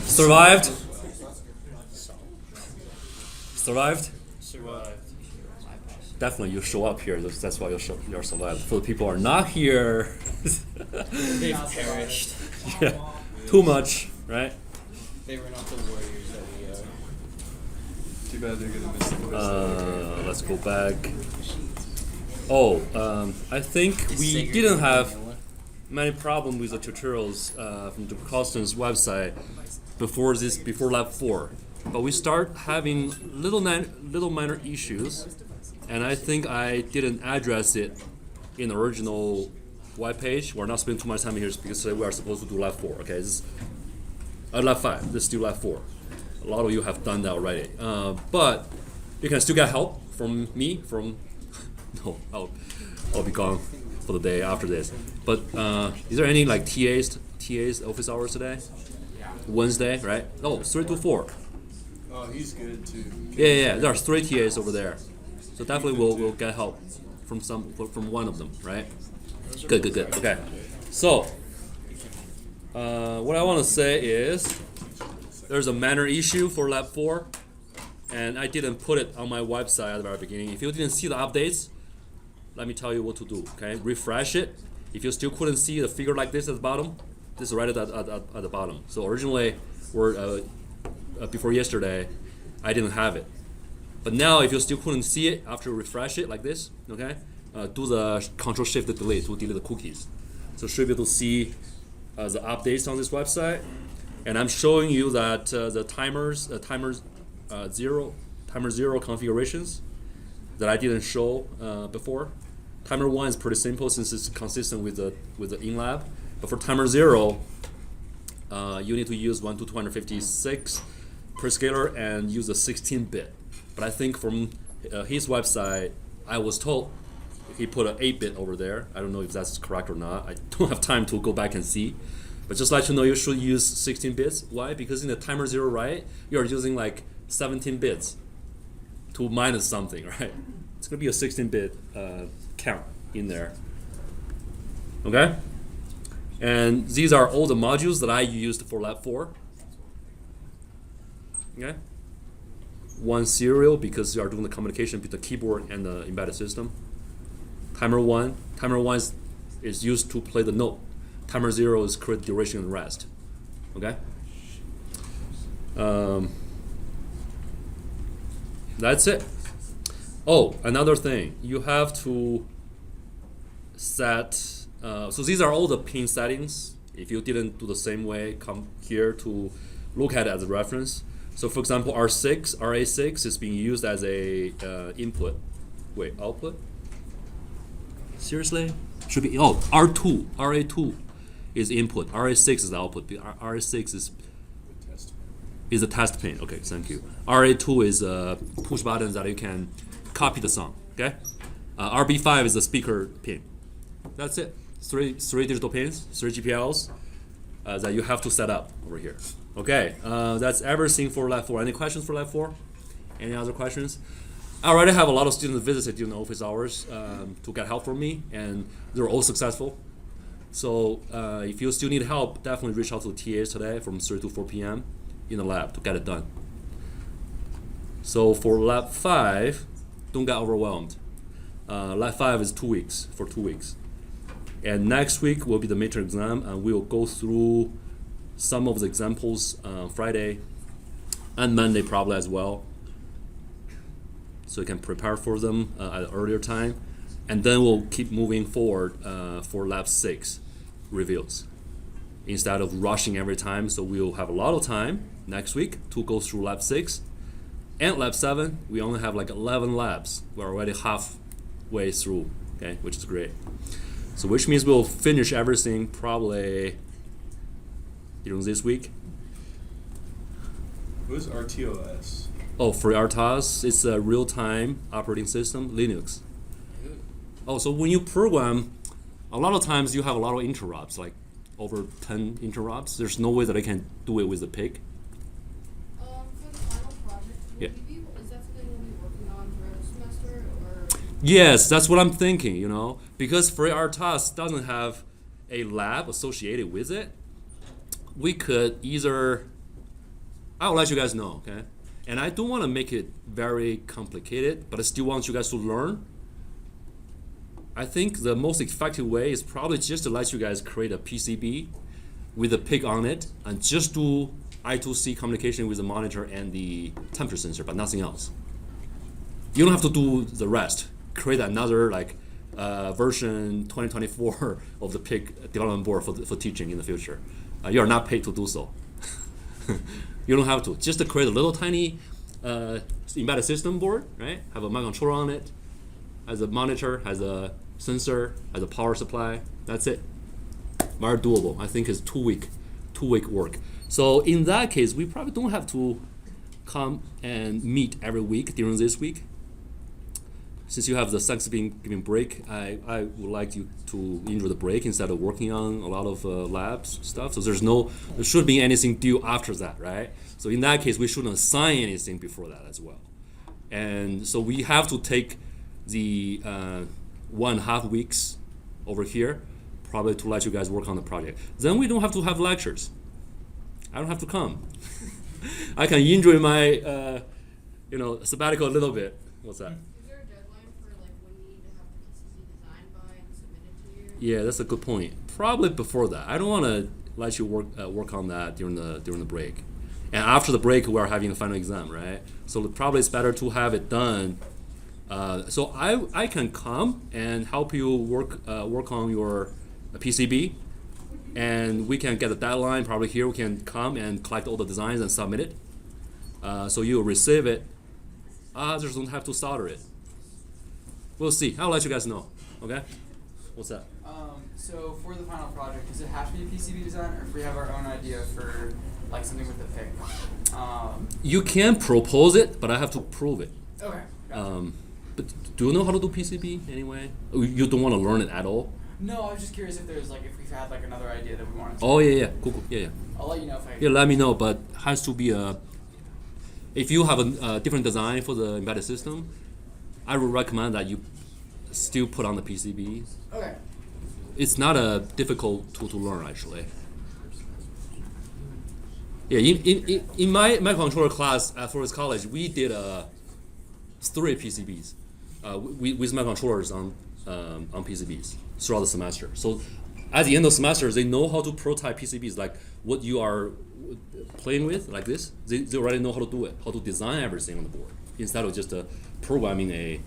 Survived? Survived? Survived. Definitely, you show up here. That's why you're survived. For the people who are not here, They've perished. yeah, too much, right? They were not the warriors that we are. Too bad they're gonna miss the quiz. Let's go back. Oh, I think we didn't have many problems with the tutorials from the Coston's website before Lab 4, but we start having little minor issues, and I think I didn't address it in the original web page. We're not spending too much time here because today we are supposed to do Lab 4. Okay, this is Lab 5. This is still Lab 4. A lot of you have done that already, but you can still get help from me. No, I'll be gone for the day after this. But is there any like TAs office hours today? Wednesday, right? Oh, 3 to 4. Oh, he's good too. Yeah. There are 3 TAs over there, so definitely we'll get help from one of them, right? Good. Okay. So what I want to say is there's a minor issue for Lab 4, and I didn't put it on my website at the very beginning. If you didn't see the updates, let me tell you what to do. Okay, refresh it. If you still couldn't see the figure like this at the bottom, this is right at the bottom. So originally, before yesterday, I didn't have it. But now, if you still couldn't see it after you refresh it like this, okay, do the Control-Shift-Delete to delete the cookies. So should be able to see the updates on this website. And I'm showing you that the timer zero configurations that I didn't show before. Timer 1 is pretty simple since it's consistent with the inLab. But for timer 0, you need to use 1 to 256 per scalar and use a 16-bit. But I think from his website, I was told he put an 8-bit over there. I don't know if that's correct or not. I don't have time to go back and see. But just let you know, you should use 16 bits. Why? Because in the timer 0, right, you're using like 17 bits to minus something, right? It's gonna be a 16-bit count in there. Okay? And these are all the modules that I used for Lab 4. Okay? One serial because you are doing the communication between the keyboard and the embedded system. Timer 1 is used to play the note. Timer 0 is create duration and rest. Okay? That's it. Oh, another thing. You have to set, so these are all the pin settings. If you didn't do the same way, come here to look at it as a reference. So for example, RA6 is being used as a output? Seriously? Should be, RA2 is input, RA6 is output. RA6 is a test pin. Okay, thank you. RA2 is push buttons that you can copy the song. Okay, RB5 is a speaker pin. That's it. Three digital pins, 3 GPLs that you have to set up over here. Okay, that's everything for Lab 4. Any questions for Lab 4? Any other questions? I already have a lot of students visited during the office hours to get help from me, and they're all successful. So if you still need help, definitely reach out to the TAs today from 3 to 4 p.m. in the lab to get it done. So for Lab 5, don't get overwhelmed. Lab 5 is 2 weeks, for 2 weeks. And next week will be the midterm exam, and we'll go through some of the examples Friday and Monday probably as well. So you can prepare for them at an earlier time. And then we'll keep moving forward for Lab 6 reviews instead of rushing every time. So we'll have a lot of time next week to go through Lab 6. And Lab 7, we only have like 11 labs. We're already halfway through, okay, which is great. So which means we'll finish everything probably during this week. What is RTOS? Oh, for RTOS, it's a real-time operating system, Linux. Oh, so when you program, a lot of times you have a lot of interrupts, like over 10 interrupts. There's no way that I can do it with the PIC. For the final project, is that something we'll be working on throughout the semester, or? Yes, that's what I'm thinking, you know, because FreeRTOS doesn't have a lab associated with it. we could either, I'll let you guys know, okay? And I don't want to make it very complicated, but I still want you guys to learn. I think the most effective way is probably just to let you guys create a PCB with a PIC on it and just do I2C communication with the monitor and the temperature sensor, but nothing else. You don't have to do the rest. Create another like version 2024 of the PIC development board for teaching in the future. You are not paid to do so. You don't have to. Just to create a little tiny embedded system board, right? Have a microcontroller on it, has a monitor, has a sensor, has a power supply. That's it. Very doable. I think it's 2 week work. So in that case, we probably don't have to come and meet every week during this week. Since you have the Thanksgiving break, I would like you to enjoy the break instead of working on a lot of labs stuff. So there should be anything due after that, right? So in that case, we shouldn't assign anything before that as well. And so we have to take the 1.5 weeks over here, probably to let you guys work on the project. Then we don't have to have lectures. I don't have to come. I can enjoy my sabbatical a little bit. What's that? Is there a deadline for like when you need to have the PCC designed by and submitted to you? Yeah, that's a good point. Probably before that. I don't want to let you work on that during the break. And after the break, we're having a final exam, right? So probably it's better to have it done. So I can come and help you work on your PCB, and we can get a deadline. Probably here we can come and collect all the designs and submit it. So you'll receive it. Just don't have to solder it. We'll see. I'll let you guys know. Okay? What's that? So for the final project, does it have to be a PCB design, or if we have our own idea for like something with the PIC? You can propose it, but I have to prove it. Okay. Gotcha. But do you know how to do PCB anyway? You don't want to learn it at all? No, I was just curious if there's if we've had another idea that we wanted to. Oh yeah, cool, yeah. I'll let you know if I. Yeah, let me know, but has to be if you have a different design for the embedded system, I would recommend that you still put on the PCB. Okay. It's not a difficult tool to learn actually. Yeah, in my microcontroller class at Forest College, we did 3 PCBs with microcontrollers on PCBs throughout the semester. So at the end of the semester, they know how to prototype PCBs, like what you are playing with, like this. They already know how to do it, how to design everything on the board, instead of just programming a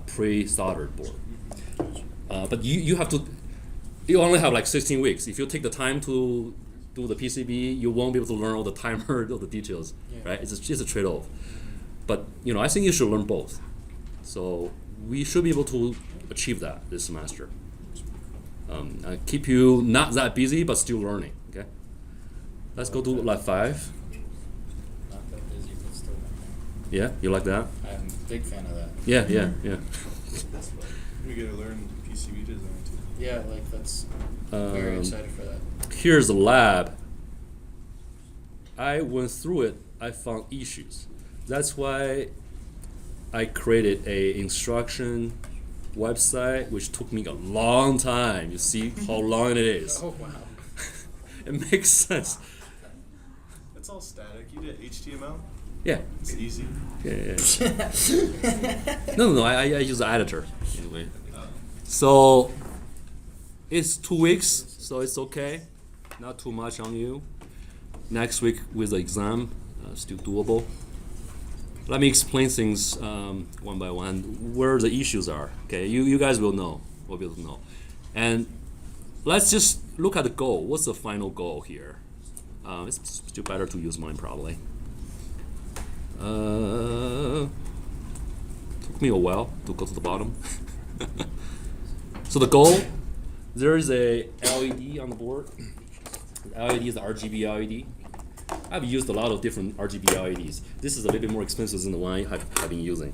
pre-soldered board. But you have to, you only have 16 weeks. If you take the time to do the PCB, you won't be able to learn all the timer, all the details, right? It's a trade-off. But I think you should learn both. So we should be able to achieve that this semester. Keep you not that busy, but still learning. Okay. Let's go to Lab 5. Not that busy, but still not Yeah, you like that? bad. I'm a big fan of that. Yeah. We gotta learn PCB design too. Yeah, that's very excited for that. Here's the lab. I went through it. I found issues. That's why I created a instruction website, which took me a long time. You see how long it is. Oh wow. It makes sense. It's all static. You did HTML. Yeah. It's easy. Yeah. No. I use the editor anyway. So it's 2 weeks, so it's okay. Not too much on you. Next week with the exam, still doable. Let me explain things one by one, where the issues are. Okay, you guys will know. Will be able to know. And let's just look at the goal. What's the final goal here? It's still better to use mine probably. Took me a while to go to the bottom. So the goal, there is a LED on the board. The LED is the RGB LED. I've used a lot of different RGB LEDs. This is a little bit more expensive than the one I've been using.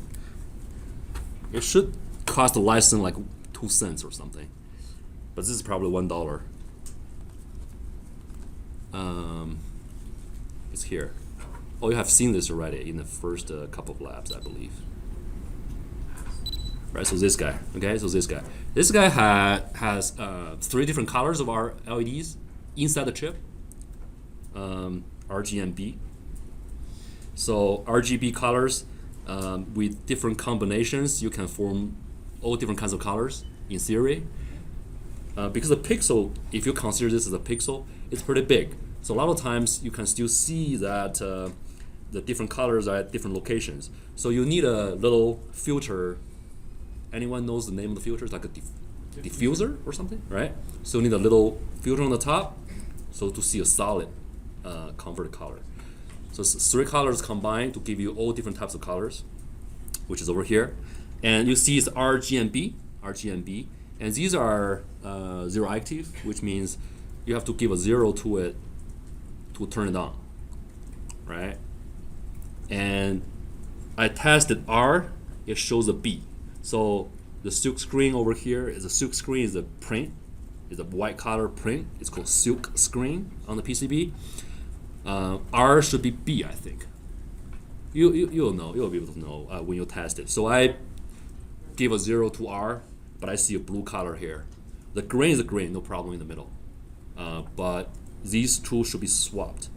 It should cost a license 2 cents or something, but this is probably $1. It's here. Oh, you have seen this already in the first couple of labs, I believe. Right, so this guy, okay, This guy, has 3 different colors of our LEDs inside the chip. RGB. So RGB colors with different combinations, you can form all different kinds of colors in theory. Because the pixel, if you consider this as a pixel, it's pretty big. So a lot of times you can still see that the different colors are at different locations. So you need a little filter. Anyone knows the name of the filter? It's like a diffuser or something, right? So you need a little filter on the top, so to see a solid converted color. So it's 3 colors combined to give you all different types of colors, which is over here. And you see it's RGB, and these are zero active, which means you have to give a 0 to it to turn it on, right? And I tested R, it shows a B. So the silk screen over here is a silk screen is a print, is a white color print. It's called silk screen on the PCB. R should be B, I think. You'll know, you'll be able to know when you test it. So I give a 0 to R, but I see a blue color here. The green is a green, no problem in the middle. But these two should be swapped.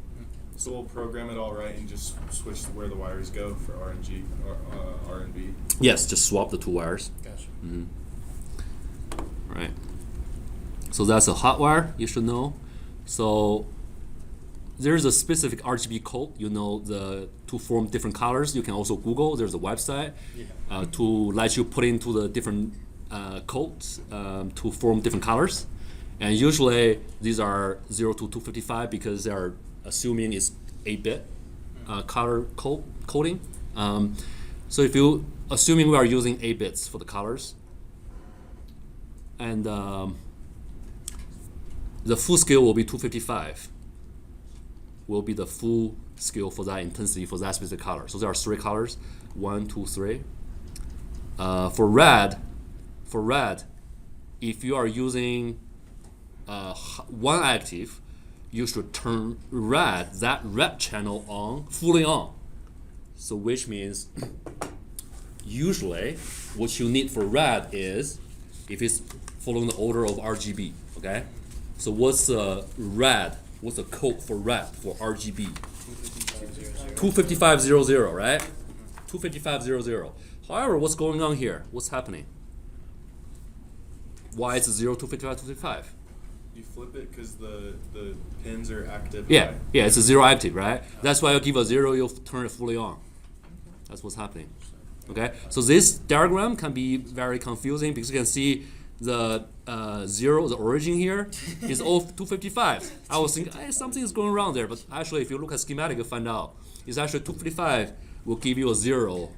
So we'll program it all right and just switch to where the wires go for R and G, or R and B. Yes, just swap the 2 wires. Gotcha. Right. So that's a hot wire, you should know. So there's a specific RGB code, to form different colors. You can also Google, there's a website to let you put into the different codes to form different colors. And usually these are 0 to 255 because they are assuming it's 8-bit color coding. So if you assuming we are using 8 bits for the colors, and the full scale will be 255. Will be the full scale for that intensity for that specific color. So there are 3 colors, 1, 2, 3. For red, if you are using 1 active, you should turn that red channel on, fully on. So which means usually what you need for red is if it's following the order of RGB, okay? So what's red? What's the code for red for RGB? 25500, right? 25500. However, what's going on here? What's happening? Why is it 0 to 255? You flip it because the pins are active. Yeah, it's a 0 active, right? That's why you give a 0, you'll turn it fully on. That's what's happening. Okay, so this diagram can be very confusing because you can see the 0, the origin here, is all 255. I was thinking, hey, something is going wrong there, but actually, if you look at schematic, you'll find out it's actually 255 will give you a 0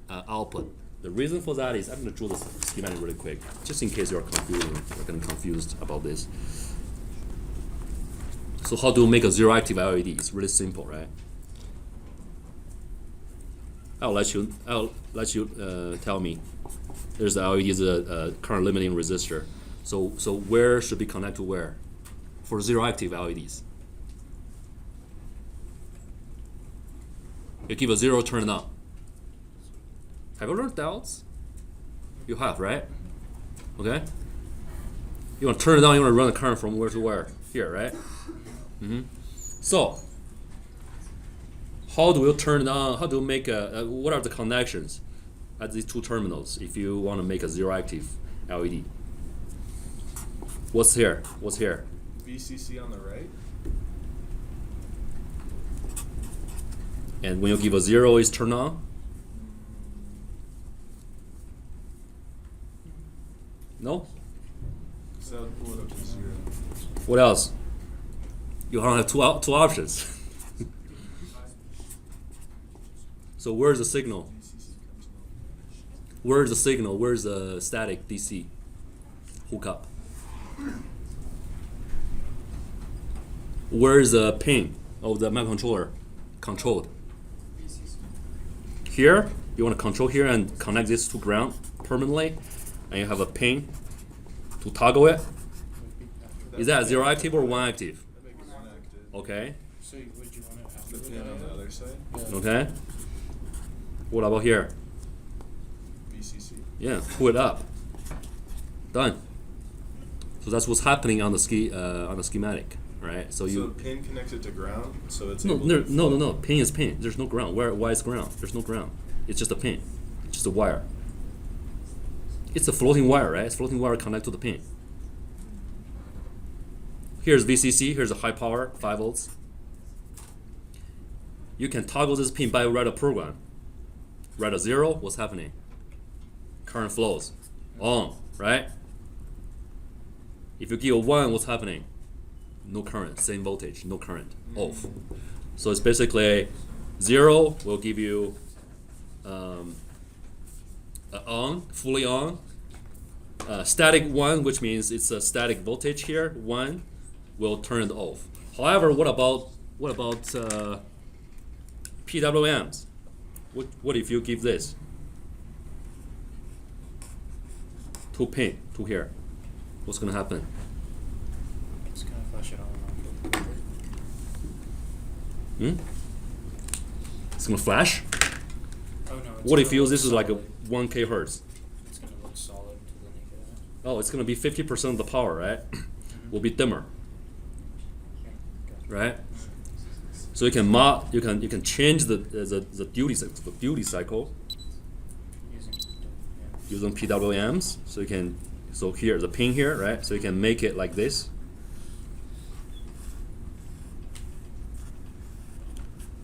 output. The reason for that is I'm going to draw the schematic really quick, just in case you're getting confused about this. So how do you make a 0 active LED? It's really simple, right? I'll let you tell me. There's the LED is a current limiting resistor. So where should be connected to where? For 0 active LEDs. You give a 0, turn it on. Have you learned diodes? You have, right? Okay. You want to turn it on, you want to run the current from where to where? Here, right? So, how do you turn it on? How do you make what are the connections at these 2 terminals if you want to make a 0 active LED? What's here? What's here? VCC on the right. And when you give a 0, it's turned on? No? So that would pull it up to 0. What else? You only have two options. So where's the signal? Where's the signal? Where's the static DC hookup? Where's the pin of the microcontroller controlled? Here, you want to control here and connect this to ground permanently, and you have a pin to toggle it. Is that 0 active or 1 active? That makes it 1 active. Okay. So would you want it after The pin on the other side. Okay. What about here? VCC. Yeah, pull it up. Done. So that's what's happening on the schematic. right? So So you the pin connected to ground, so it's no able no to no no flow. no pin is pin. There's no ground. Why is ground? There's no ground. It's just a pin. It's just a wire. It's a floating wire, right? It's floating wire connected to the pin. Here's VCC. Here's a high power 5 volts. You can toggle this pin by write a program. Write a 0. What's happening? Current flows on, right? If you give a 1, what's happening? No current, same voltage, no current, off. So it's basically 0 will give you on, fully on. Static 1, which means it's a static voltage here. 1 will turn it off. However, what about PWMs? What if you give this? 2 pin to here. What's gonna happen? It's gonna flash it on and off. It's gonna flash. Oh no. What if you this is like a 1K hertz? It's gonna look solid to the naked eye. Oh, it's gonna be 50% of the power, right? Will be dimmer, Okay. right? So you can you can change the duty cycle using PWMs. So you can here the pin here, right? So you can make it like this.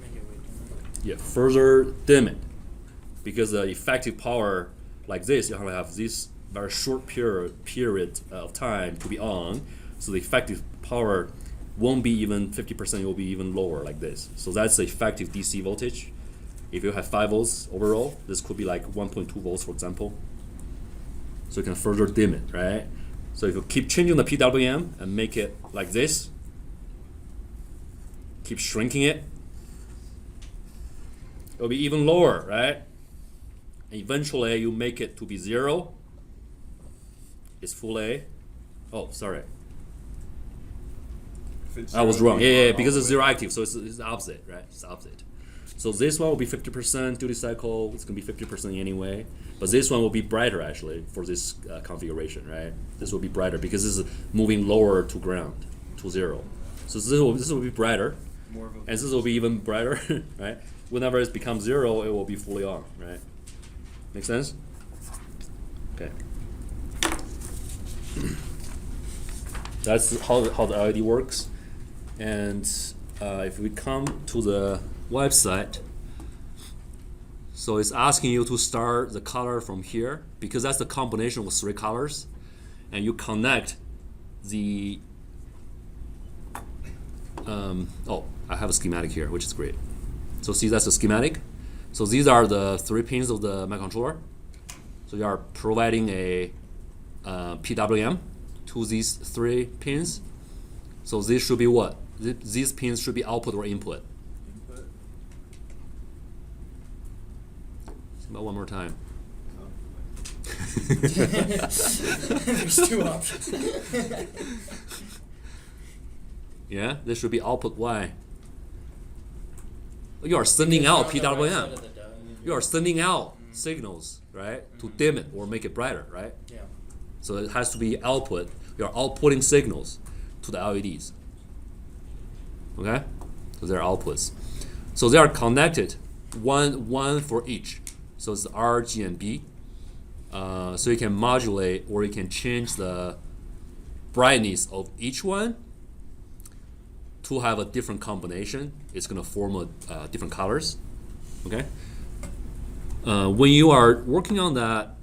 Make it way dimmer. Yeah, further dim it, because the effective power like this, you only have this very short period of time to be on. So the effective power won't be even 50%, it will be even lower like this. So that's the effective DC voltage. If you have 5 volts overall, this could be like 1.2 volts, for example. So you can further dim it, right? So if you keep changing the PWM and make it like this, keep shrinking it, it'll be even lower, right? And eventually you make it to be 0. It's full A. Oh, sorry. If it's I was zero, wrong. it'll be Yeah, on because all it's the way. zero active, so it's the opposite, right? It's the opposite. So this one will be 50% duty cycle. It's gonna be 50% anyway. But this one will be brighter actually for this configuration, right? This will be brighter because this is moving lower to ground, to 0. So this will be brighter, More of a and this will be even brighter, right? Whenever it becomes 0, it will be fully on, right? Make sense? Okay. That's how the LED works. And if we come to the website, so it's asking you to start the color from here because that's the combination of 3 colors, and you connect the oh, I have a schematic here, which is great. So see, that's the schematic. So these are the 3 pins of the microcontroller. So you are providing a PWM to these 3 pins. So this should be what? These pins should be output or input. Input. Say about one more time. There's 2 options. Yeah, this should be output Y. You are sending Because out on the right side PWM. of the dial, You are sending out signals, right? To dim it or make it brighter, right? Yeah. So it has to be output. You are outputting signals to the LEDs. Okay? So they're outputs. So they are connected, one for each. So it's R, G, and B. So you can modulate or you can change the brightness of each one to have a different combination. It's gonna form a different colors. Okay. When you are working on that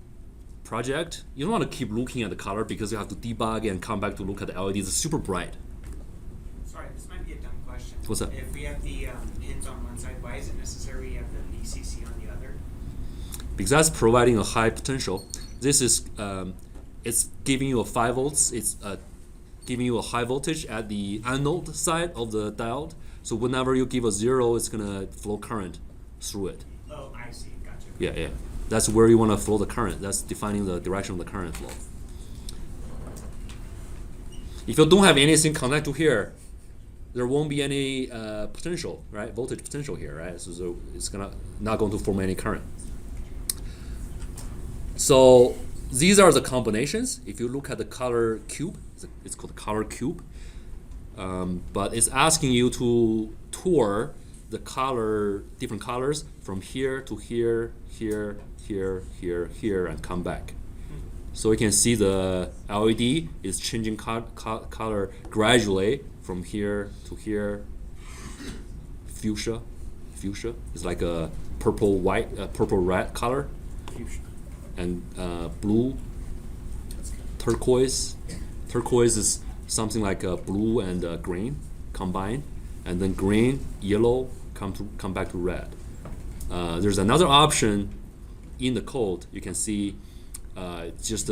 project, you don't want to keep looking at the color because you have to debug and come back to look at the LEDs. It's super bright. Sorry, this might be a dumb question. What's that? If we have the pins on one side, why is it necessary we have the VCC on the other? Because that's providing a high potential. This is it's giving you a 5 volts. It's giving you a high voltage at the anode side of the diode. So whenever you give a 0, it's gonna flow current through it. Oh, I see. Gotcha. Yeah, yeah. That's where you want to flow the current. That's defining the direction of the current flow. If you don't have anything connect to here, there won't be any potential, right? Voltage potential here, right? So it's not going to form any current. So these are the combinations. If you look at the color cube, it's called the color cube. but it's asking you to tour the different colors from here to here, here, here, here, here, and come back. So you can see the LED is changing color gradually from here to here. Fuchsia is like a purple red color, and blue, turquoise is something like blue and green combined, and then green, yellow come back to red. There's another option in the code. You can see just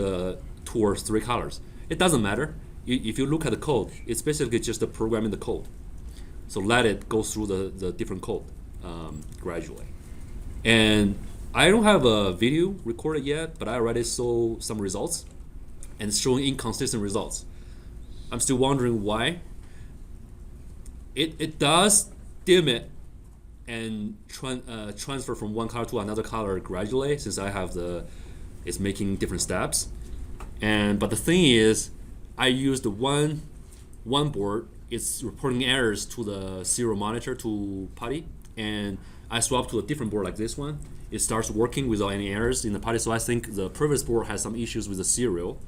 towards 3 colors. It doesn't matter. If you look at the code, it's basically just a program in the code. So let it go through the different code gradually. And I don't have a video recorded yet, but I already saw some results, and it's showing inconsistent results. I'm still wondering why. It does dim it and transfer from one color to another color gradually, since I have it's making different steps. But the thing is, I used one board. It's reporting errors to the serial monitor to PuTTY, and I swapped to a different board like this one. It starts working without any errors in the PuTTY. So I think the previous board has some issues with the serial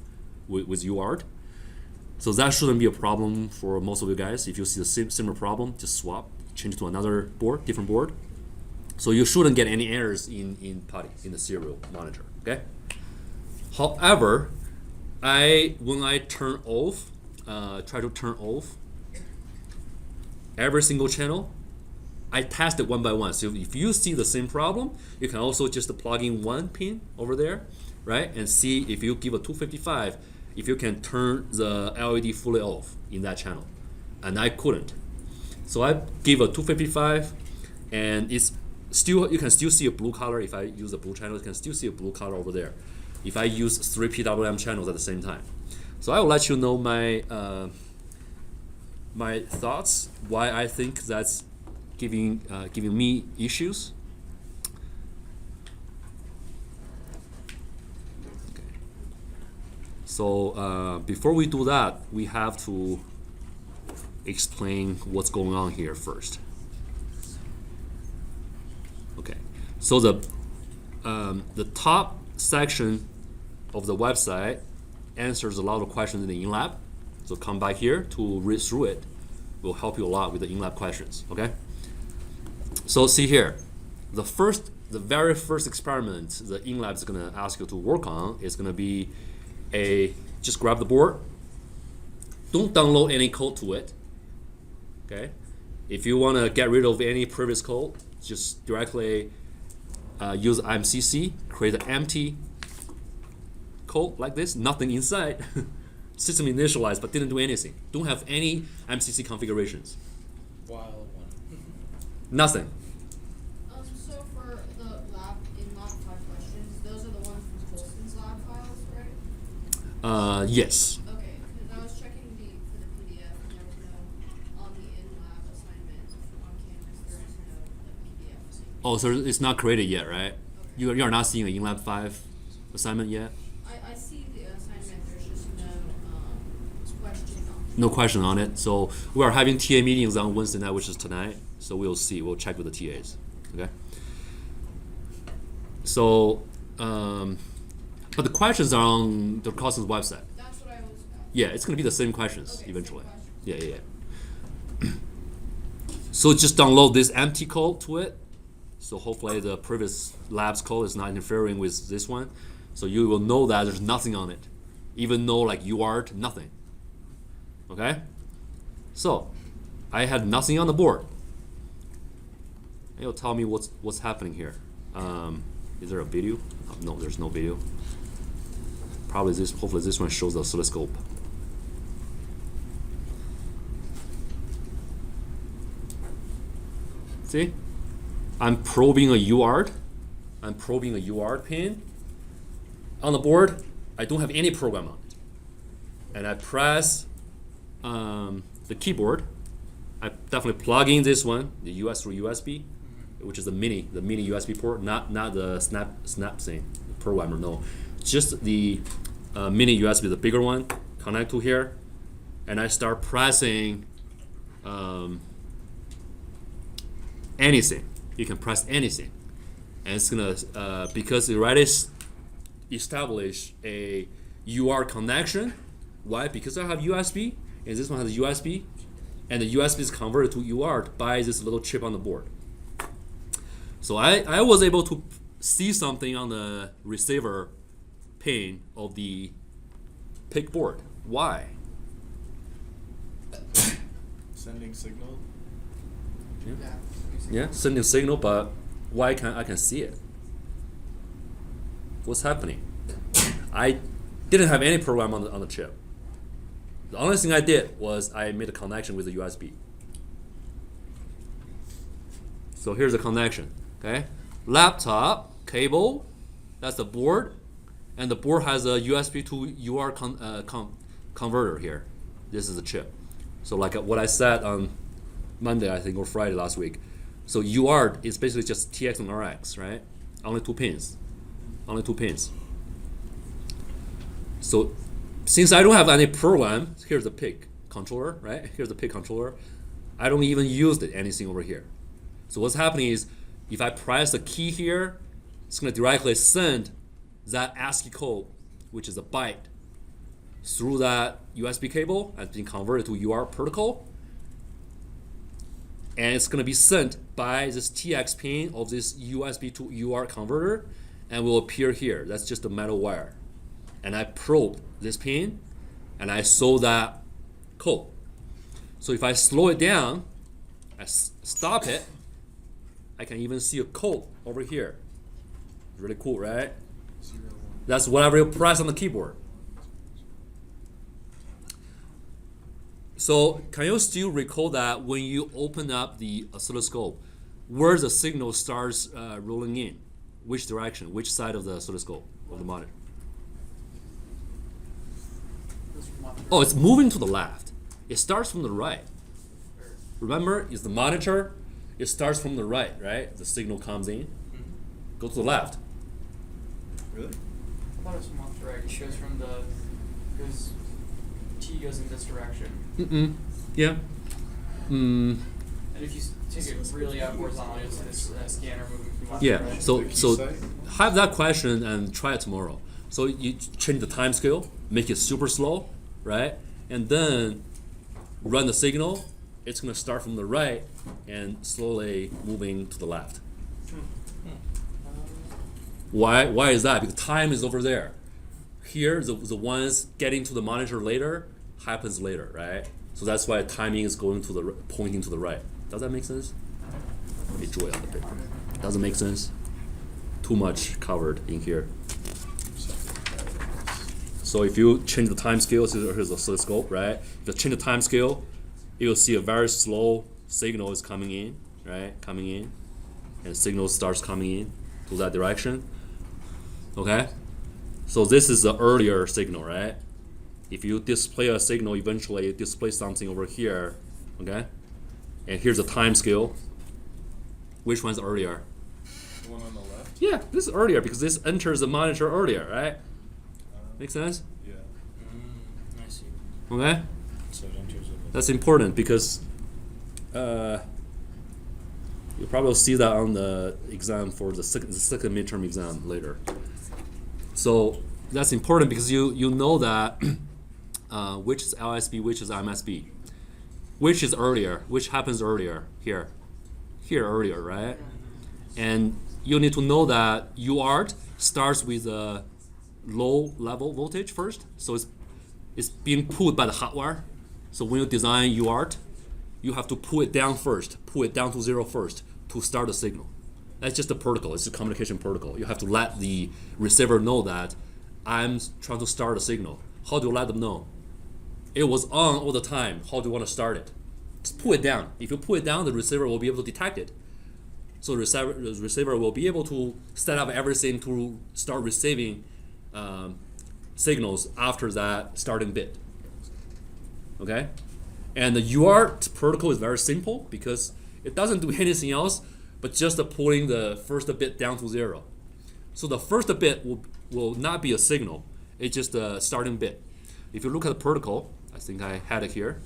with UART. So that shouldn't be a problem for most of you guys. If you see the similar problem, just swap, change it to another board, different board. So you shouldn't get any errors in PuTTY, in the serial monitor. Okay. However, when I turn off, try to turn off every single channel, I test it one by one. So if you see the same problem, you can also just plug in one pin over there, right? And see if you give a 255, if you can turn the LED fully off in that channel. And I couldn't. So I give a 255, and it's still, you can still see a blue color. If I use a blue channel, you can still see a blue color over there if I use 3 PWM channels at the same time. So I will let you know my my thoughts, why I think that's giving me issues. Okay. So before we do that, we have to explain what's going on here first. Okay. So the top section of the website answers a lot of questions in the inLab. So come back here to read through it. Will help you a lot with the inLab questions. Okay. So see here, the very first experiment the inLab is gonna ask you to work on is gonna be just grab the board. Don't download any code to it. Okay. If you wanna get rid of any previous code, just directly use MCC, create an empty code like this, nothing inside. System initialized but didn't do anything. Don't have any MCC configurations. While one. Nothing. So for the inLab05 questions, those are the ones from Colston's lab files, right? Yes. Okay, because I was checking for the PDF, and there was no, on the inLab assignment on Canvas, there is no PDF. Oh, so it's not created yet, right? Okay. You are not seeing a inLab05 assignment yet? I see the assignment, there's just no question on it. No question on it. So we are having TA meetings on Wednesday night, which is tonight. So we'll see. We'll check with the TAs. Okay. So, but the questions are on the Carlson's website. That's what I was asking. Yeah, it's gonna be the same questions Okay, eventually. same Yeah. So just download this empty code to it. So hopefully the previous lab's code is not interfering with this one. So you will know that there's nothing on it, even though like UART, nothing. Okay. So I had nothing on the board. It'll tell me what's happening here. Is there a video? No, there's no video. Probably this. Hopefully this one shows the oscilloscope. See, I'm probing a UART. I'm probing a UART pin on the board. I don't have any program on it, and I press the keyboard. I definitely plug in this one, the US through USB, which is the mini USB port, not the snap thing, the programmer. No, just the mini USB, the bigger one. Connect to here, and I start pressing anything. You can press anything, and it's gonna because it already establish a UART connection. Why? Because I have USB, and this one has USB, and the USB is converted to UART by this little chip on the board. So I was able to see something on the receiver pin of the PIC board. Why? Sending signal. Yeah, sending signal, but why can't I can see it? What's happening? I didn't have any program on the chip. The only thing I did was I made a connection with the USB. So here's the connection. Okay, laptop cable, that's the board, and the board has a USB to UART converter here. This is the chip. So like what I said on Monday, I think, or Friday last week. So UART is basically just TX and RX, right? Only 2 pins. Only 2 pins. So since I don't have any program, here's the PIC controller, right? Here's the PIC controller. I don't even use anything over here. So what's happening is if I press the key here, it's going to directly send that ASCII code, which is a byte, through that USB cable and being converted to UART protocol. And it's going to be sent by this TX pin of this USB to UART converter and will appear here. That's just a metal wire. And I probe this pin and I saw that code. So if I slow it down, I stop it, I can even see a code over here. Really cool, right? 0, 1. That's whatever you press on the keyboard. So can you still recall that when you open up the oscilloscope, where the signal starts rolling in? Which direction? Which side of the oscilloscope, of the monitor? Oh, it's moving to the left. It starts from the right. Remember, it's the monitor. It starts from the right, right? The signal comes in. Go to the left. Really? I thought it was from left to right. It goes from goes T goes in this direction. Yeah. And if you take it really up horizontally, you'll see this scanner moving from left to Yeah. right. So The key so site? have that question and try it tomorrow. So you change the time scale, make it super slow, right? And then run the signal. It's gonna start from the right and slowly moving to the left. Why is that? Because time is over there. Here, the ones getting to the monitor later happens later, right? So that's why timing is going to the pointing to the right. Does that make sense? Hey, Joy on the paper. Doesn't make sense. Too much covered in here. So if you change the time scale, so here's the oscilloscope, right? If you change the time scale, you'll see a very slow signal is coming in, right? Coming in, and signal starts coming in to that direction. Okay? So this is the earlier signal, right? If you display a signal, eventually you display something over here, okay? And here's the time scale. Which one's earlier? The one on the left? Yeah, this is earlier because this enters the monitor earlier, right? Make sense? Yeah. I see. Okay? So it enters it. That's important because you'll probably see that on the exam for the second midterm exam later. So that's important because you know that which is LSB, which is MSB, which is earlier, which happens earlier here earlier, right? And you need to know that UART starts with a low level voltage first, so it's being pulled by the hot wire. So when you design UART, you have to pull it down first, pull it down to 0 first to start the signal. That's just a protocol. It's a communication protocol. You have to let the receiver know that I'm trying to start a signal. How do you let them know? It was on all the time. How do you want to start it? Just pull it down. If you pull it down, the receiver will be able to detect it. So the receiver will be able to set up everything to start receiving signals after that starting bit. Okay? And the UART protocol is very simple because it doesn't do anything else but just pulling the first bit down to 0. So the first bit will not be a signal. It's just a starting bit. If you look at the protocol, I think I had it here.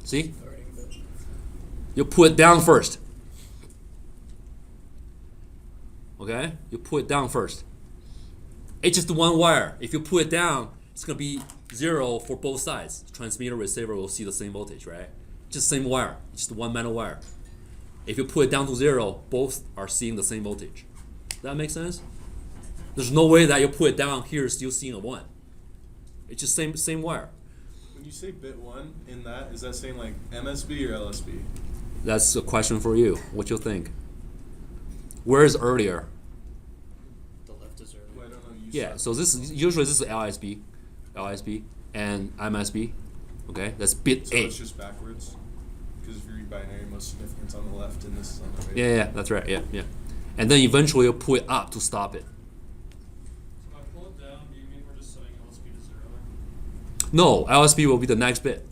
See? You put it down first. Okay? You put it down first. It's just one wire. If you put it down, it's gonna be 0 for both sides. Transmitter, receiver will see the same voltage, right? Just same wire, just one metal wire. If you put it down to 0, both are seeing the same voltage. That make sense? There's no way that you put it down here still seeing a 1. It's just same wire. When you say bit 1 in that, is that saying like MSB or LSB? That's a question for you. What you think? Where is earlier? The left is early. Well, I don't know. You Yeah, said- so this is usually this is LSB and MSB. Okay, that's bit So A. it's just backwards? Because if you read binary, most significance on the left and this is on the right. Yeah, that's right. Yeah. And then eventually you pull it up to stop it. If I pull it down, do you mean we're just setting LSB to 0? No, LSB will be the next bit.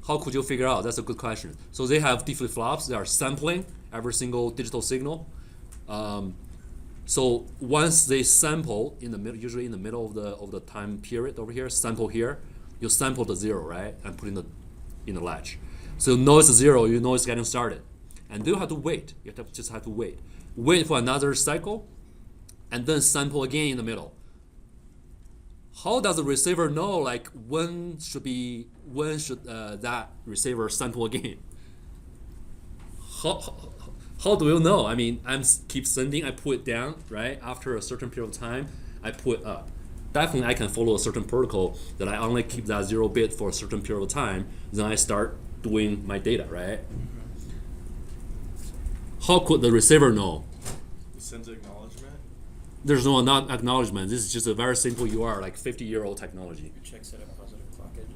How could you figure out? That's a good question. So they have D flip-flops. They are sampling every single digital signal. So once they sample in the middle, usually in the middle of the time period over here, sample here, you sample the 0, right, and put in the latch. So you know it's 0. You know it's getting started, and you have to wait. You just have to wait for another cycle, and then sample again in the middle. How does the receiver know like when should that receiver sample again? How do you know? I mean, keep sending, I put it down, right? After a certain period of time, I put it up. Definitely I can follow a certain protocol that I only keep that 0 bit for a certain period of time, then I start doing my data, right? How could the receiver know? It sends acknowledgement. There's no not acknowledgement. This is just a very simple UR, like 50-year-old technology. Your check set at positive clock edges.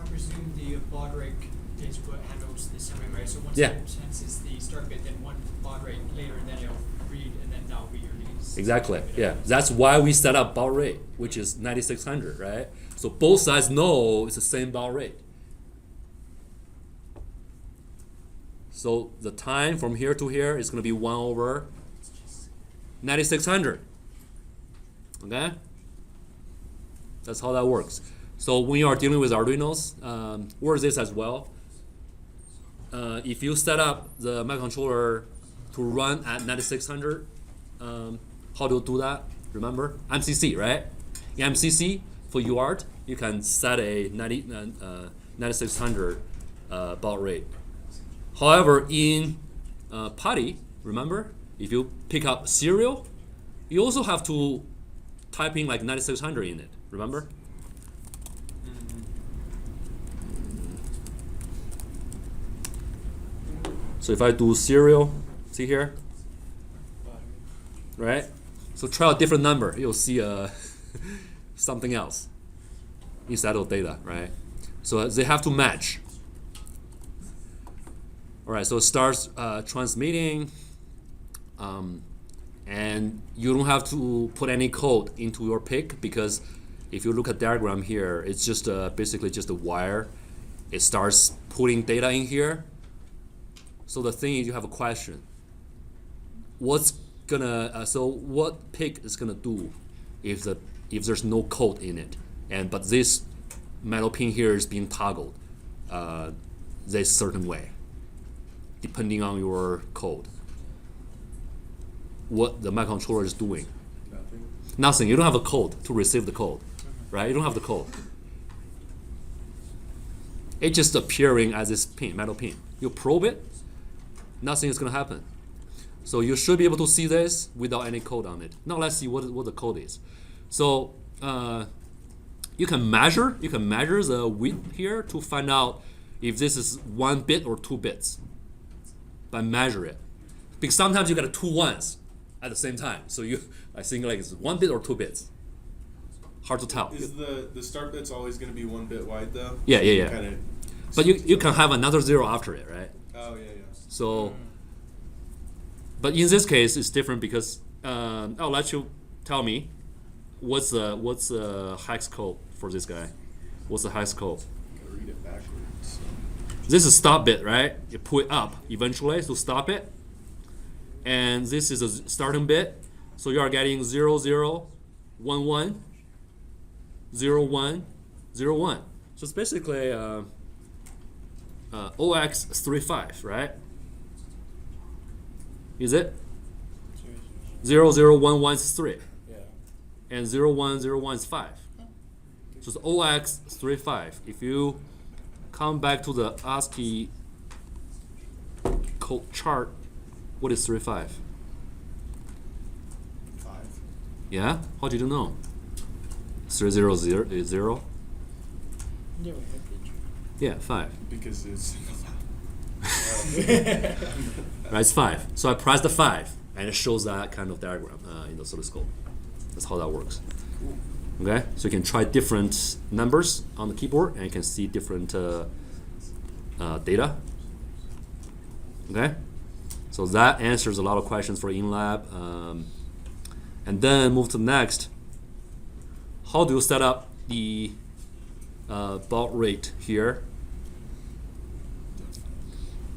I presume the baud rate is what handles the summary, right? So once Yeah. it senses the start bit, then one baud rate later, then it'll read, and then that'll be your next. Exactly. Yeah. That's why we set up baud rate, which is 9600, right? So both sides know it's the same baud rate. So the time from here to here is going to be 1 over 9600. Okay? That's how that works. So when you are dealing with Arduinos, or this as well, if you set up the microcontroller to run at 9600, how do you do that? Remember? MCC, right? In MCC, for UART, you can set a 9600 baud rate. However, in PuTTY, remember, if you pick up serial, you also have to type in like 9600 in it. Remember? So if I do serial, see here, right? So try a different number, you'll see something else instead of data, right? So they have to match. All right, so it starts transmitting, and you don't have to put any code into your PIC, because if you look at diagram here, it's just basically just a wire. It starts putting data in here. So the thing is, you have a question. What's gonna so what PIC is gonna do if there's no code in it, but this metal pin here is being toggled this certain way, depending on your code. What the microcontroller is doing? Nothing. Nothing. You don't have a code to receive the code, right? You don't have the code. It's just appearing as this pin, metal pin. You probe it, nothing is gonna happen. So you should be able to see this without any code on it. Now let's see what the code is. So you can measure the width here to find out if this is 1 bit or 2 bits. By measure it, because sometimes you get 2 ones at the same time. So I think like it's 1 bit or 2 bits. Hard to tell. Is the start bit's always going to be 1 bit wide though? Yeah. Kinda, But you can have another 0 after it, right? oh yeah. So, but in this case, it's different because I'll let you tell me what's the hex code for this guy. What's the hex code? Gotta read it backwards. This is stop bit, right? You put it up eventually to stop it, and this is a starting bit. So you are getting 0 0 1 1 0 1 0 1. So it's basically OX35, right? Is it? 0011 is 3. Yeah. And 0101 is 5. So it's OX35. If you come back to the ASCII code chart, what is 35? 5. Yeah? How did you know? 300 is 0? Yeah, we have picture. Yeah, 5. Because it's Right, it's 5. So I press the 5, and it shows that kind of diagram in the oscilloscope. That's how that works. Okay, so you can try different numbers on the keyboard, and you can see different data. Okay, so that answers a lot of questions for inLab. And then move to the next. How do you set up the baud rate here?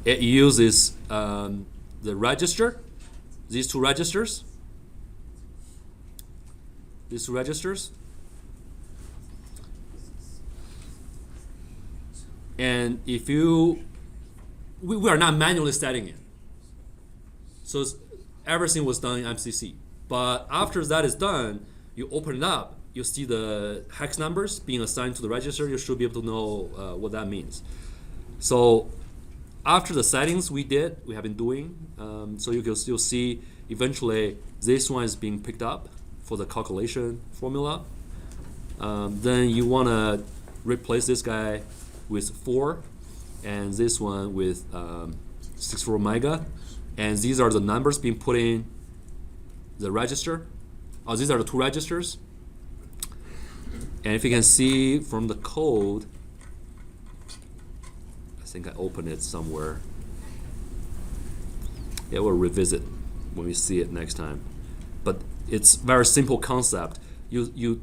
It uses the register, these two registers. These two registers. And if you, we are not manually setting it. So everything was done in MCC. But after that is done, you open it up, you see the hex numbers being assigned to the register. You should be able to know what that means. So after the settings we have been doing, so you can still see eventually this one is being picked up for the calculation formula. Then you want to replace this guy with 4 and this one with 64 mega, and these are the numbers being put in the register. Oh, these are the two registers. And if you can see from the code, I think I opened it somewhere. Yeah, we'll revisit when we see it next time. But it's very simple concept. You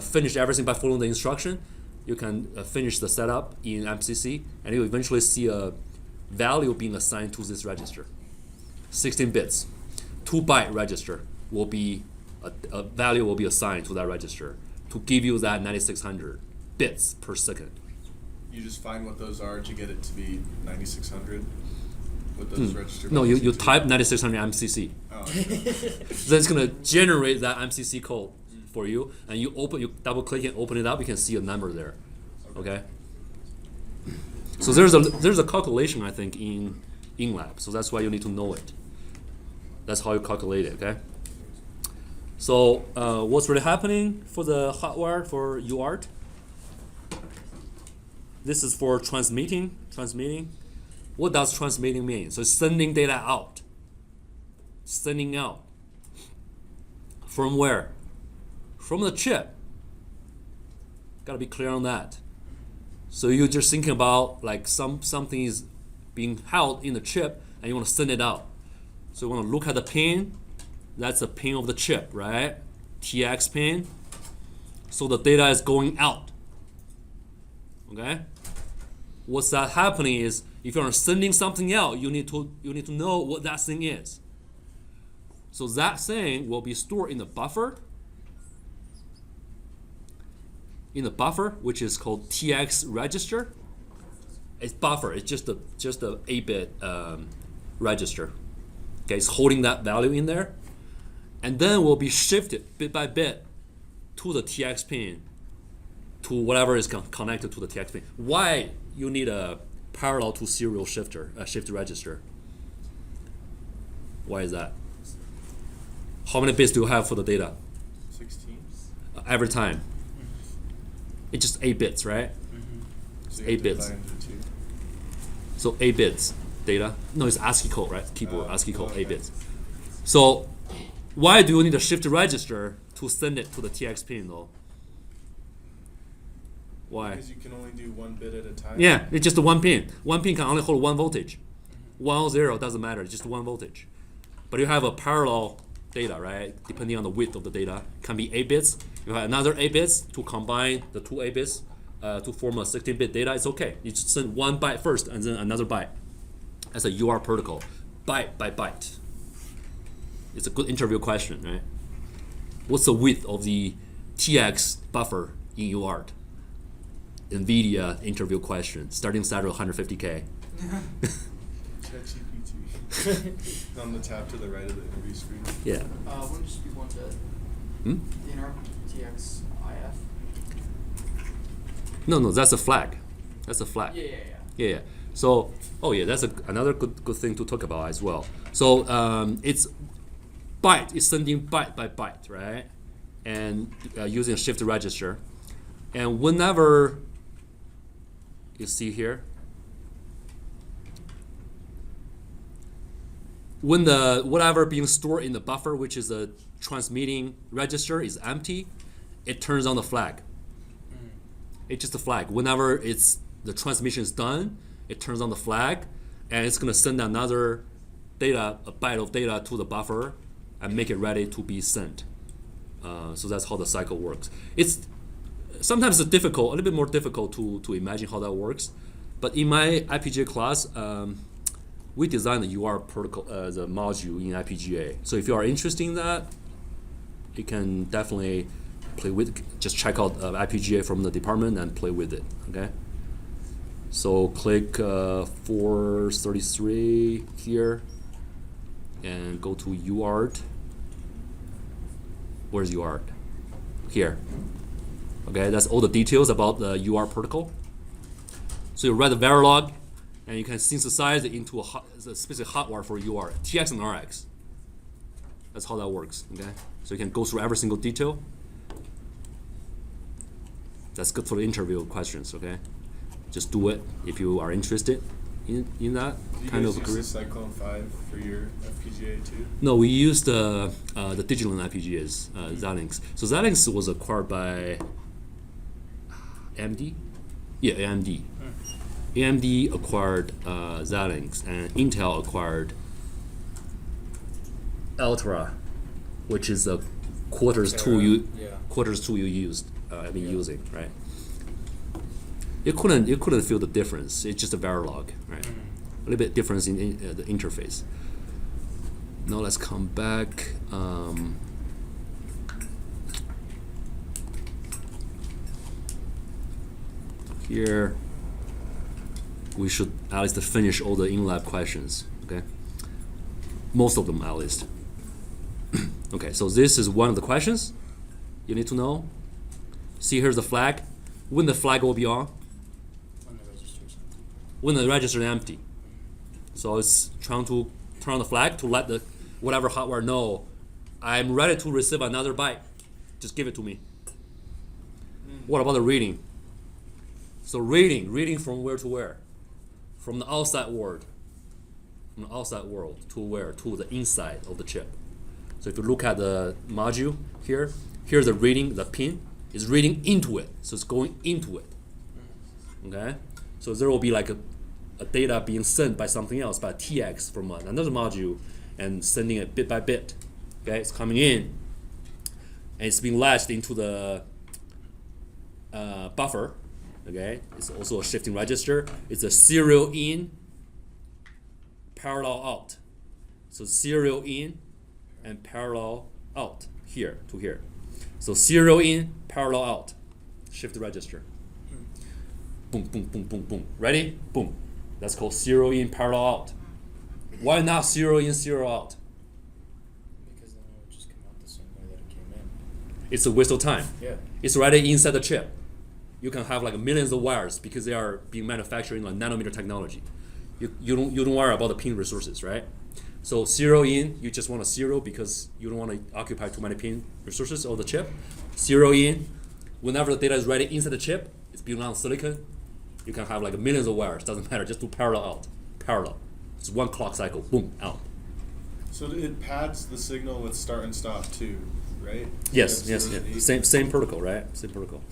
finish everything by following the instruction. You can finish the setup in MCC, and you eventually see a value being assigned to this register. 16 bits. 2-byte register will be, a value will be assigned to that register to give you that 9600 bits per second. You just find what those are to get it to be 9600. What those register No, values you to. type 9600 MCC. Oh, okay. Then it's gonna generate that MCC code for you, and you double click and open it up. You can see a number there. Okay. So there's a calculation, I think, in inLab. So that's why you need to know it. That's how you calculate it. Okay. So what's really happening for the hardware for UART? This is for transmitting. What does transmitting mean? So it's sending data out. Sending out. From where? From the chip. Gotta be clear on that. So you're just thinking about like something is being held in the chip and you want to send it out. So you want to look at the pin. That's the pin of the chip, right? TX pin. So the data is going out. Okay? What's that happening is if you're sending something out, you need to know what that thing is. So that thing will be stored in the buffer. In the buffer, which is called TX register. It's buffer. It's just a 8-bit register. Okay, it's holding that value in there, and then will be shifted bit by bit to the TX pin, to whatever is connected to the TX pin. Why you need a parallel to serial shifter, a shift register? Why is that? How many bits do you have for the data? 16. Every time. It's just 8 bits, right? So you 8 have to bits. divide into 2. So 8 bits data. No, it's ASCII code, right? Keyboard, ASCII code, okay. 8 bits. So why do you need a shift register to send it to the TX pin though? Why? Because you can only do 1 bit at a time. Yeah, it's just one pin. One pin can only hold 1 voltage. 1 or 0 doesn't matter, it's just 1 voltage. But you have a parallel data, right? Depending on the width of the data, can be 8 bits. You have another 8 bits to combine the 2 8 bits to form a 16-bit data. It's okay. You just send 1 byte first and then another byte. That's a UART protocol, byte by byte. It's a good interview question, right? What's the width of the TX buffer in UART? NVIDIA interview question. Starting salary 150K. ChatGPT. On the tab to the right of the interview screen. Yeah. Wouldn't just be one to Hmm? DNR TXIF? No, that's a flag. That's a flag. Yeah. So, that's another good thing to talk about as well. So it's byte. It's sending byte by byte, right? And using a shift register. And whenever you see here, when the whatever being stored in the buffer, which is a transmitting register, is empty, it turns on the flag. It's just a flag. Whenever the transmission is done, it turns on the flag, and it's gonna send another a byte of data to the buffer, and make it ready to be sent. So that's how the cycle works. It's sometimes a little bit more difficult to imagine how that works. But in my IPGA class, we designed the UR protocol, the module in IPGA. So if you are interested in that, you can definitely play with. Just check out IPGA from the department and play with it. Okay. So click 433 here, and go to UART. Where's UART? Here. Okay, that's all the details about the UR protocol. So you write the Verilog, and you can synthesize it into a specific hardware for UR, TX and RX. That's how that works. Okay, so you can go through every single detail. That's good for the interview questions. Okay, just do it if you are interested in that Do you kind guys of use career. the Cyclone 5 for your FPGA too? No, we used the digital FPGAs, Xilinx. So Xilinx was acquired by AMD. Yeah, AMD. AMD acquired Xilinx, and Intel acquired Ultra, which is the quarters tool you used. I've been using, right? You couldn't feel the difference. It's just a Verilog, right? A little bit difference in the interface. Now let's come back. Here, we should at least finish all the in-lab questions. Okay, most of them at least. Okay, so this is one of the questions you need to know. See, here's the flag. When the flag will be on? When the register's empty. When the register is empty. So it's trying to turn on the flag to let the whatever hardware know I'm ready to receive another byte. Just give it to me. What about the reading? So reading from where to where? From the outside world. From the outside world to where? To the inside of the chip. So if you look at the module here, here's the reading, the pin is reading into it. So it's going into it. Okay? So there will be like a data being sent by something else, by TX from another module, and sending it bit by bit. Okay? It's coming in, and it's being latched into the buffer. Okay? It's also a shifting register. It's a serial in, parallel out. So serial in and parallel out here to here. So serial in, parallel out, shift register. Boom, boom, boom, boom, boom. Ready? Boom. That's called serial in, parallel out. Why not serial in, serial out? Because then it would just come out the same way that it came in. It's a waste of time. Yeah. It's already inside the chip. You can have like millions of wires because they are being manufactured in like nanometer technology. You don't worry about the pin resources, right? So serial in, you just want a serial because you don't want to occupy too many pin resources of the chip. Serial in, whenever the data is ready inside the chip, it's being on silicon. You can have like millions of wires, doesn't matter, just do parallel out. Parallel. It's one clock cycle, boom, out. So it pads the signal with start and stop too, right? Yes, Yeah, yes, so yeah. it- Same protocol, right? Same protocol.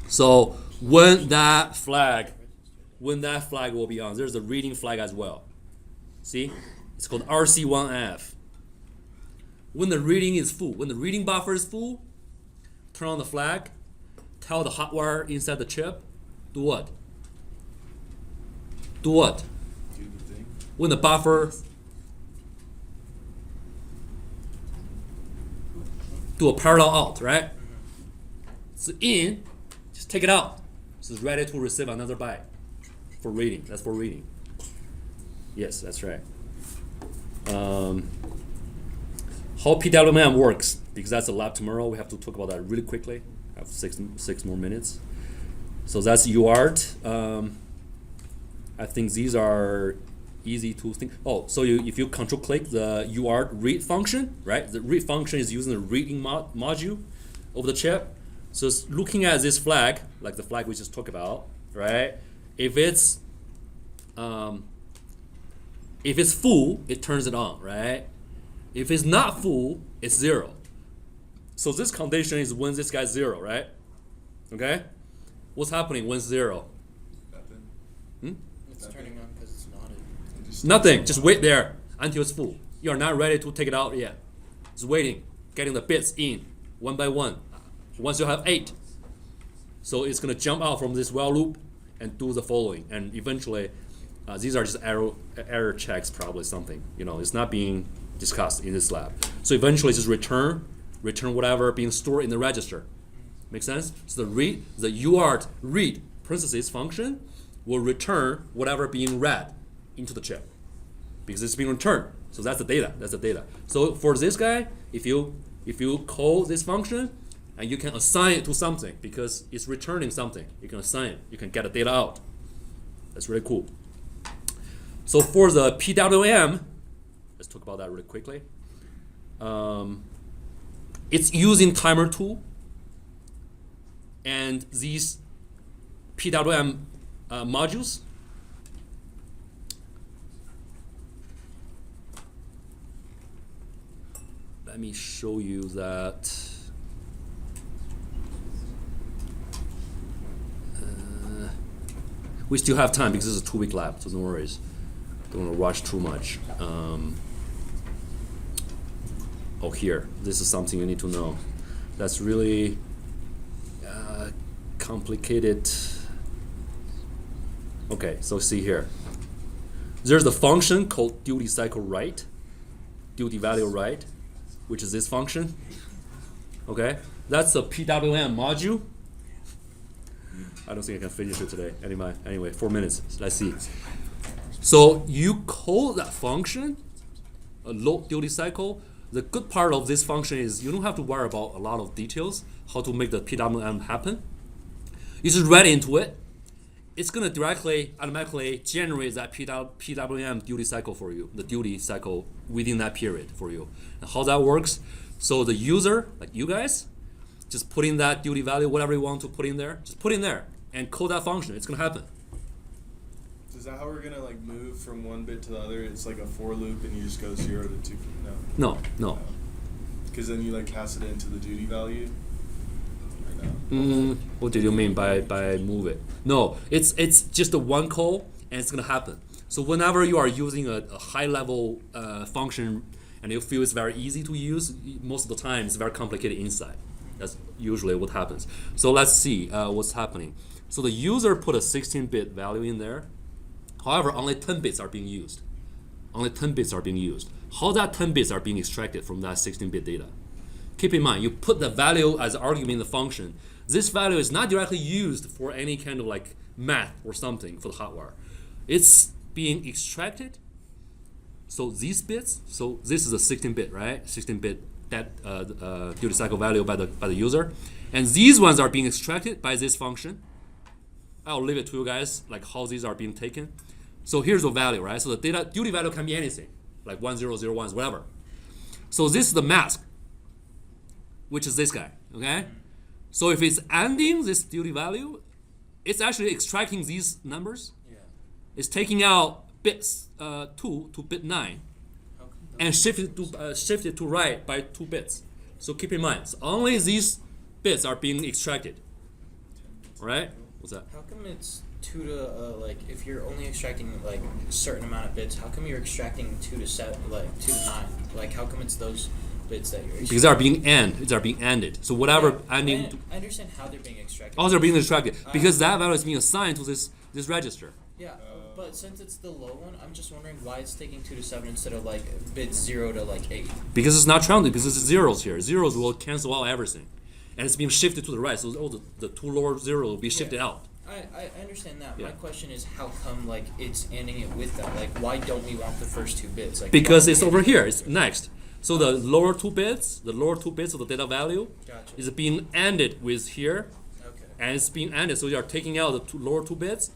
So when that flag will be on, there's a reading flag as well. See? It's called RC1F. When the reading is full, when the reading buffer is full, turn on the flag, tell the hardware inside the chip, do what? Do what? Do the thing. When the buffer, do a parallel out, right? So in, just take it out. So it's ready to receive another byte for reading. That's for reading. Yes, that's right. How PWM works, because that's a lab tomorrow. We have to talk about that really quickly. I have six more minutes. So that's UART. I think these are easy to think. Oh, so if you control click the UART read function, right? The read function is using the reading module of the chip. So it's looking at this flag, like the flag we just talked about, right? If it's full, it turns it on, right? If it's not full, it's 0. So this condition is when this guy's 0, right? Okay? What's happening when it's 0? Nothing. It's turning on because it's not. Nothing. Just wait there until it's full. You are not ready to take it out yet. Just waiting, getting the bits in one by one. Once you have 8, so it's gonna jump out from this while loop and do the following, and eventually, these are just error checks, probably something. It's not being discussed in this lab. So eventually, just return whatever being stored in the register. Make sense? So the UART read parentheses function will return whatever being read into the chip because it's being returned. So that's the data. That's the data. So for this guy, if you call this function and you can assign it to something because it's returning something, you can assign it. You can get the data out. That's really cool. So for the PWM, let's talk about that really quickly. It's using timer tool, and these PWM modules. Let me show you that. We still have time because this is a 2-week lab, so no worries. Don't want to rush too much. Here, this is something you need to know. That's really complicated. Okay, so see here. There's the function called duty cycle write, duty value write, which is this function. Okay, that's the PWM module. I don't think I can finish it today. Anyway, 4 minutes. Let's see. So you call that function a load duty cycle. The good part of this function is you don't have to worry about a lot of details, how to make the PWM happen. You just write into it. It's going to automatically generate that PWM duty cycle for you, the duty cycle within that period for you. And how that works, so the user, like you guys, just put in that duty value, whatever you want to put in there, just put in there and call that function. It's going to happen. Is that how we're gonna move from one bit to the other? It's like a for loop, and you just go 0 to 2. No. Because then you pass it into the duty value. Or no? What did you mean by move it? No, it's just a one call and it's gonna happen. So whenever you are using a high level function and you feel it's very easy to use, most of the time it's very complicated inside. That's usually what happens. So let's see what's happening. So the user put a 16-bit value in there. However, only 10 bits are being used. Only 10 bits are being used. How that 10 bits are being extracted from that 16-bit data? Keep in mind, you put the value as an argument in the function. This value is not directly used for any kind of math or something for the hardware. It's being extracted. So these bits, so this is a 16-bit, right? 16-bit that duty cycle value by the user. And these ones are being extracted by this function. I'll leave it to you guys, how these are being taken. So here's the value, right? So the duty value can be anything, like 1001s, whatever. So this is the mask, which is this guy, okay? So if it's ending this duty value, it's actually extracting these numbers. Yeah. It's taking out bits 2 to bit 9 and shifted to right by 2 bits. So keep in mind, so only these bits are being extracted, right? What's that? How come it's 2 to if you're only extracting a certain amount of bits, how come you're extracting 2 to 7, 2 to 9? How come it's those bits that you're extracting? Because they are being ended. So whatever ending. I understand how they're being extracted. Oh, they're being extracted because that value is being assigned to this register. Yeah, but since it's the low one, I'm just wondering why it's taking 2 to 7 instead of bits 0 to 8. Because it's not rounded. Because it's zeros here. Zeros will cancel out everything, and it's being shifted to the right. So all the 2 lower zeros will be shifted out. I I understand that. Yeah. My question is how come like it's ending it with that? Like why don't we want the first 2 bits? Like Because why it's over here, it's next. So the lower 2 bits of the data value Gotcha. is being ended with here, Okay. and it's being ended. So you are taking out the lower 2 bits,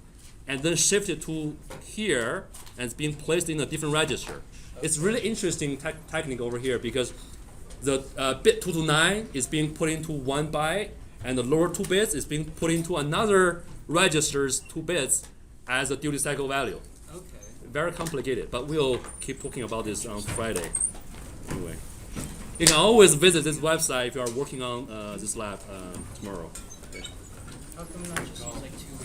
and then shift it to here, and it's being placed in a different register. It's really interesting technique over here because the bit 2 to 9 is being put into 1 byte, and the lower 2 bits is being put into another register's 2 bits as a duty cycle value. Okay. Very complicated, but we'll keep talking about this on Friday. Anyway, you can always visit this website if you are working on this lab tomorrow. Okay. How come not just use like 2